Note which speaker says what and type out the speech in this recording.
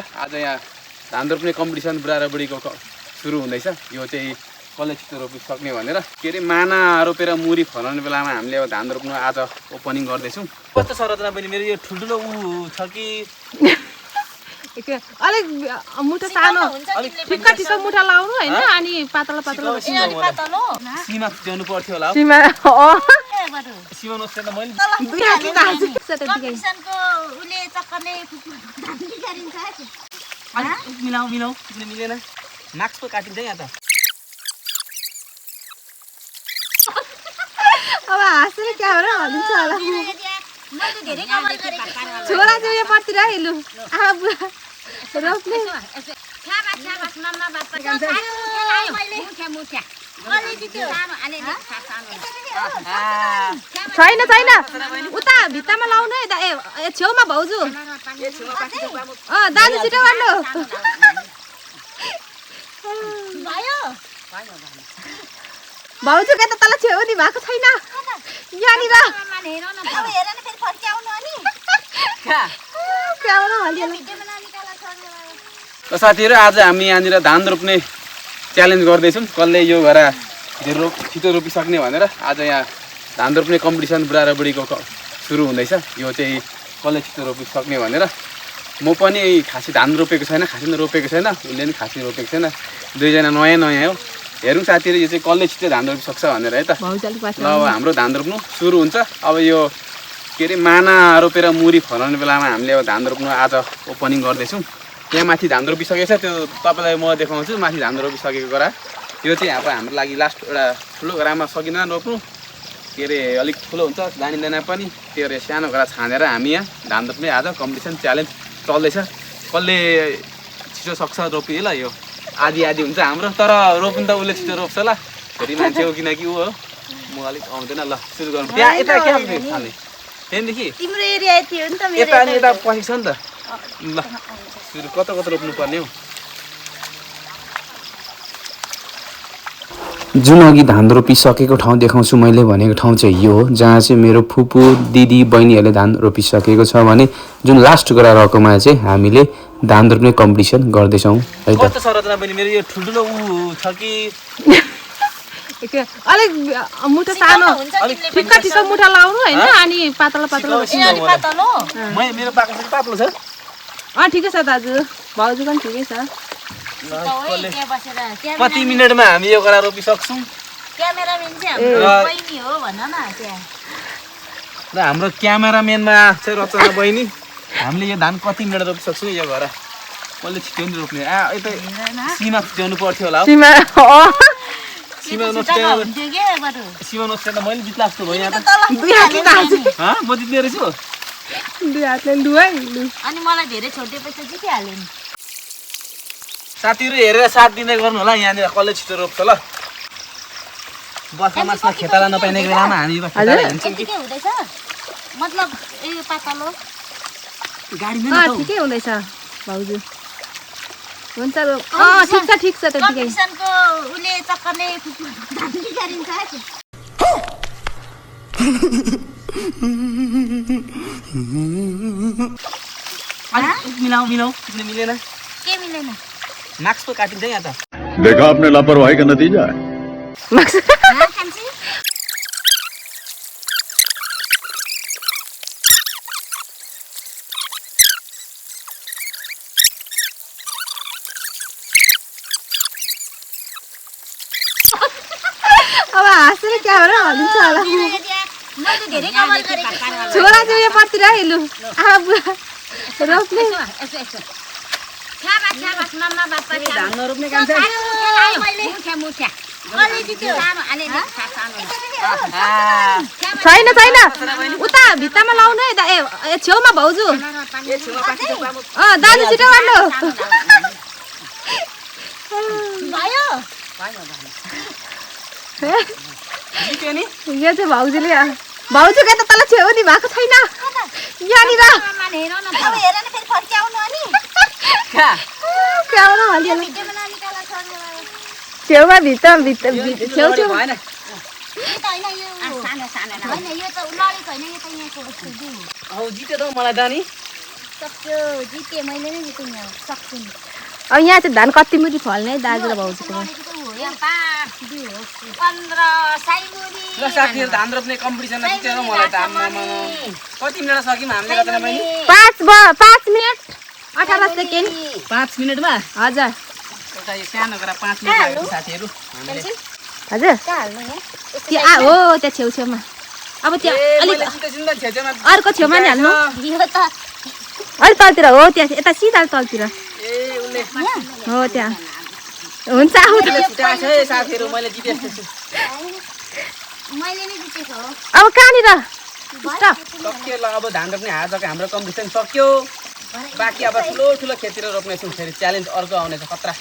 Speaker 1: आज यहाँ धान रोप्ने कम्पिटिसन बुढाबुढीको सुरु हुँदैछ। यो चाहिँ कसले छिटो रोपिसक्ने भनेर के अरे माना रोपेर मुरी फलाउने बेलामा हामीले अब धान रोप्नु आज ओपनिङ गर्दैछौँ। कस्तो संरचना पनि मेरो यो ठुल्ठुलो छ कि
Speaker 2: अलिक मुठा सानो ठिक्क ठिक्क मुठा लाउनु हैन अनि पातला पातला
Speaker 1: सीमा जानु पर्थ्यो होला।
Speaker 2: सीमा
Speaker 1: सीमा नस्टेन मैले
Speaker 2: दुई हातले तान्छु
Speaker 3: कम्पिटिसनको उले चक्करले धान्दी गरिन्छ के
Speaker 1: अलिक मिलाउ मिलेन मार्क्स पो काटिन्छ यहाँ त।
Speaker 2: अब हाँसेर क्यामेरा हालिन्छ होला।
Speaker 3: मैले त धेरै कभर गरेको
Speaker 2: छोरा चाहिँ यो पतिर हेलु आमा बुवा रोप्ने
Speaker 3: छाबास मम्मा बाप्पा मैले मुठ्या अलि जित्यो सानो अलि सानो
Speaker 2: छैन उता भित्तामा लाउनु है ए छेउमा भाउजू दाजु छिटो गर्नु
Speaker 3: भयो
Speaker 2: भाउजू के त तल छेउ नि भएको छैन यहाँनिर
Speaker 3: हेर न फेरि फर्क्याउनु अनि
Speaker 2: क्यामेरा हालिहाल्नु।
Speaker 3: भिडियोमा ननिकाला छोड्नु।
Speaker 1: साथीहरू आज हामी यहाँनिर धान रोप्ने च्यालेन्ज गर्दैछौँ। कसले यो घर छिटो रोपिसक्ने भनेर आज यहाँ धान रोप्ने कम्पिटिसन बुढाबुढीको सुरु हुँदैछ। यो चाहिँ कसले छिटो रोपिसक्ने भनेर म पनि खासी धान रोपेको छैन, खासी रोपेको छैन, उसले पनि खासी रोपेको छैन, दुईजना नयाँ हो। हेरौँ साथीहरू यो चाहिँ कसले छिटो धान रोपिसक्छ भनेर है त। ल अब हाम्रो धान रोप्नु सुरु हुन्छ। अब यो के अरे माना रोपेर मुरी फलाउने बेलामा हामीले अब धान रोप्नु आज ओपनिङ गर्दैछौँ। त्यहाँ माथि धान रोपिसकेको छ, त्यो तपाईँलाई म देखाउँछु। माथि धान रोपिसकेको गरा यो चाहिँ अब हाम्रो लागि लास्ट एउटा ठुलो गरामा सकिँदैन रोप्नु, के अरे अलिक ठुलो हुन्छ जानिँदैन पनि। त्यो अरे सानो गरा छानेर हामी यहाँ धान रोप्ने आज कम्पिटिसन च्यालेन्ज चल्दैछ। कसले छिटो सक्छ रोपिए ल। यो आधी हुन्छ हाम्रो, तर रोप्नु त उसले छिटो रोप्छ ल। फेरि मान्छे हो किनकि ऊ हो, म अलिक आउँदैन। ल सुरु गरौँ। त्यहाँ यता के खाने त्यहाँदेखि
Speaker 3: तिम्रो एरिया थियो नि त मेरो
Speaker 1: यता अनि यता पसेको छ नि त। ल सुरु कता रोप्नु पर्ने हो। जुन अघि धान रोपिसकेको ठाउँ देखाउँछु मैले भनेको ठाउँ चाहिँ यो हो, जहाँ चाहिँ मेरो फुपू दिदी बहिनीहरूले धान रोपिसकेको छ भने जुन लास्ट गरा रहेकोमा चाहिँ हामीले धान रोप्ने कम्पिटिसन गर्दैछौँ है त। कस्तो संरचना पनि मेरो यो ठुल्ठुलो छ कि
Speaker 2: अलिक मुठा सानो ठिक्क ठिक्क मुठा लाउनु हैन अनि पातला पातला
Speaker 1: मेरो पाको चाहिँ पातलो छ।
Speaker 2: ठिकै छ दाजु, भाउजू पनि ठिकै छ।
Speaker 1: कति मिनटमा हामी यो गरा रोपिसक्छौँ?
Speaker 3: क्यामेराम्यान चाहिँ हाम्रो बहिनी हो भन न त्यहाँ।
Speaker 1: र हाम्रो क्यामेराम्यानमा चाहिँ रचना बहिनी, हामीले यो धान कति मिनट रोपिसक्छौँ यो घर? कसले छिटो नि रोप्ने यता सीमा जानु पर्थ्यो होला। सीमा नस्टेन मैले जित लाग्छु भयो यहाँ त।
Speaker 2: दुई हातले तान्छु
Speaker 1: म जित्ने रहेछु।
Speaker 2: दुई हातले लु है लु।
Speaker 3: अनि मलाई धेरै छोडिदिएपछि जितिहाल्यो नि।
Speaker 1: साथीहरू हेरेर साथ दिँदै गर्नु होला। यहाँनिर कसले छिटो रोप्छ ल। बर्खा मासमा खेताला नपाइने बेलामा हामी खेताला हिँड्छौँ कि
Speaker 3: के हुँदैछ मतलब यो पातलो
Speaker 1: गाडीमा
Speaker 2: ठिकै हुँदैछ भाउजू। हुन्छ ठिक छ त्यतिकै।
Speaker 3: कम्पिटिसनको उले चक्करले धान्दी गरिन्छ के
Speaker 1: अलिक मिलाउ मिलेन
Speaker 3: के मिलेन
Speaker 1: मार्क्स पो काटिन्छ यहाँ त।
Speaker 4: देखा आपने लापरवाही का नतीजा है।
Speaker 2: अब हाँसेर क्यामेरा हालिन्छ होला।
Speaker 3: मैले धेरै कभर गरेको
Speaker 2: छोरा चाहिँ यो पतिर हेलु आमा बुवा रोप्ने
Speaker 3: छाबास मम्मा बाप्पा
Speaker 1: धान नरोप्ने काम छ।
Speaker 3: मैले मुठ्या अलि जित्यो सानो अलि
Speaker 2: छैन उता भित्तामा लाउनु है ए छेउमा भाउजू दाजु छिटो गर्नु
Speaker 3: भयो
Speaker 1: जित्यो नि
Speaker 2: यो चाहिँ भाउजूले भाउजू के त तल छेउ नि भएको छैन यहाँनिर
Speaker 3: हेर न फेरि फर्क्याउनु अनि
Speaker 2: क्यामेरा हालिहाल्नु।
Speaker 3: भिडियोमा ननिकाला छोड्नु।
Speaker 2: छेउमा छेउ
Speaker 1: भएन।
Speaker 3: सानो होइन यो त लडेको होइन यो त यहाँको
Speaker 1: जित्यो त मलाई त नि
Speaker 3: सक्यो जिते मैले नै जितेँ यहाँ सक्छु नि
Speaker 2: अब यहाँ चाहिँ धान कति मुठी फल्ने दाजु र भाउजूकोमा
Speaker 3: एउटा 15 साइमुरी
Speaker 1: ल साथीहरू धान रोप्ने कम्पिटिसनमा जितेर मलाई त आम्मामा कति मिनट सक्यौँ हामीले कतिजना बहिनी
Speaker 2: 5 मिनट 18 सेकेन्ड
Speaker 1: 5 मिनटमा
Speaker 2: हजुर
Speaker 1: एउटा यो सानो गरेर 5 मिनट लाग्यो साथीहरू हामीले
Speaker 2: हजुर
Speaker 3: कहाँ हाल्नु यहाँ
Speaker 2: त्यो हो त्यहाँ छेउछेउमा अब त्यहाँ अलिक
Speaker 1: जितेछु नि त छेउछेउमा
Speaker 2: अर्को छेउमा नि हाल्नु
Speaker 3: यो त
Speaker 2: अलिक तलतिर हो त्यहाँ यता सिधा तलतिर
Speaker 1: ए उनले
Speaker 2: हो त्यहाँ हुन्छ आउँछ
Speaker 1: छुट्याएको छ है साथीहरू मैले जितेछु
Speaker 3: मैले नै जितेको हो
Speaker 2: अब कहाँनिर स्टप
Speaker 1: सक्यो ल अब धान रोप्ने आजको हाम्रो कम्पिटिसन सक्यो बाँकी अब ठुलो ठुलो खेततिर रोप्नेछौँ फेरि च्यालेन्ज अर्को आउनेछ खतरा